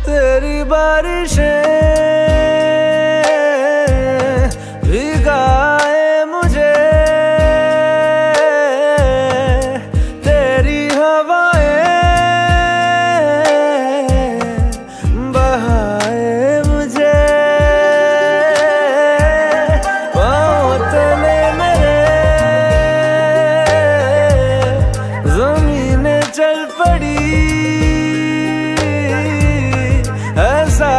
तेरी बारिशें भिगाए मुझे, तेरी हवाएं बहाए मुझे, पाँव तले मेरे ज़मीनें चल पड़ी, ऐसा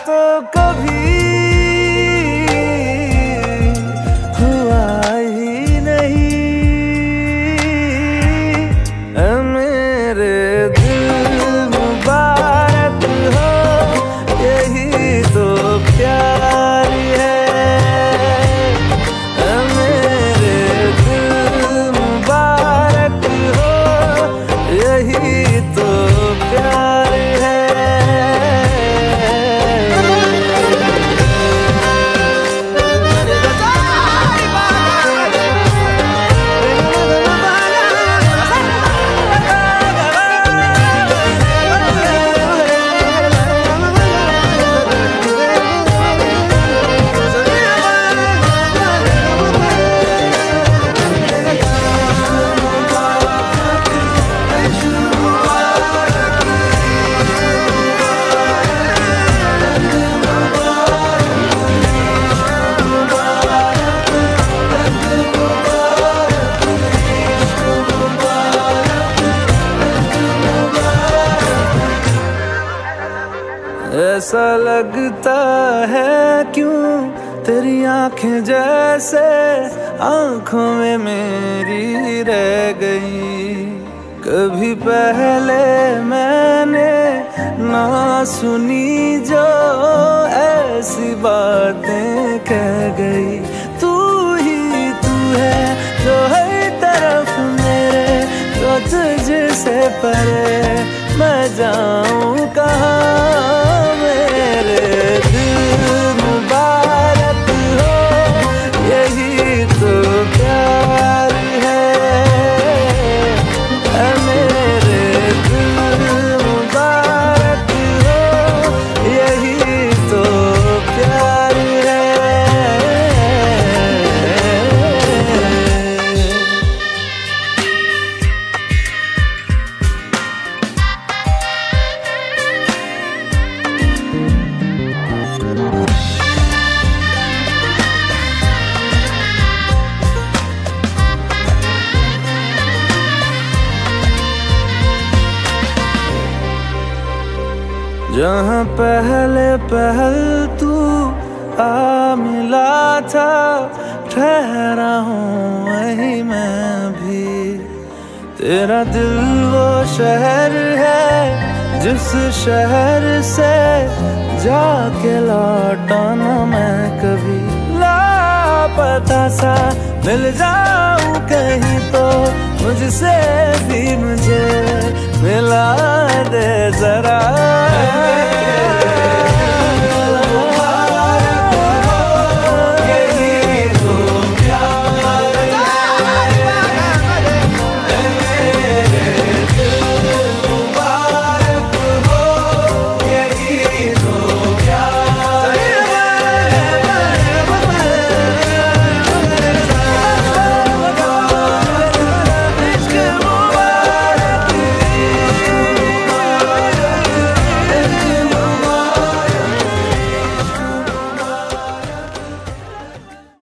तो कभी हुआ ही नहीं। मेरे दिल मुबारक हो, यही तो प्यार है। मेरे दिल मुबारक हो, यही तो प्यार है। ऐसा लगता है क्यों तेरी आंखें जैसे आंखों में मेरी रह गई। कभी पहले मैंने ना सुनी जो ऐसी बातें कह गई। तू ही तू है जो हर तरफ मेरे, तो तुझसे परे मैं जाऊं कहाँ। मेरे दिल मुबारक हो, यही तो प्यार है। मेरे दिल मुबारक हो, यही तो प्यार है। जहाँ पहल तू आ मिला था, ठहरा हूँ वहीं मैं भी। तेरा दिल वो शहर है जिस शहर से जाके लौटा ना मैं कभी। लापता सा मिल जाऊं कहीं तो मुझसे भी मुझे मिला दे जरा।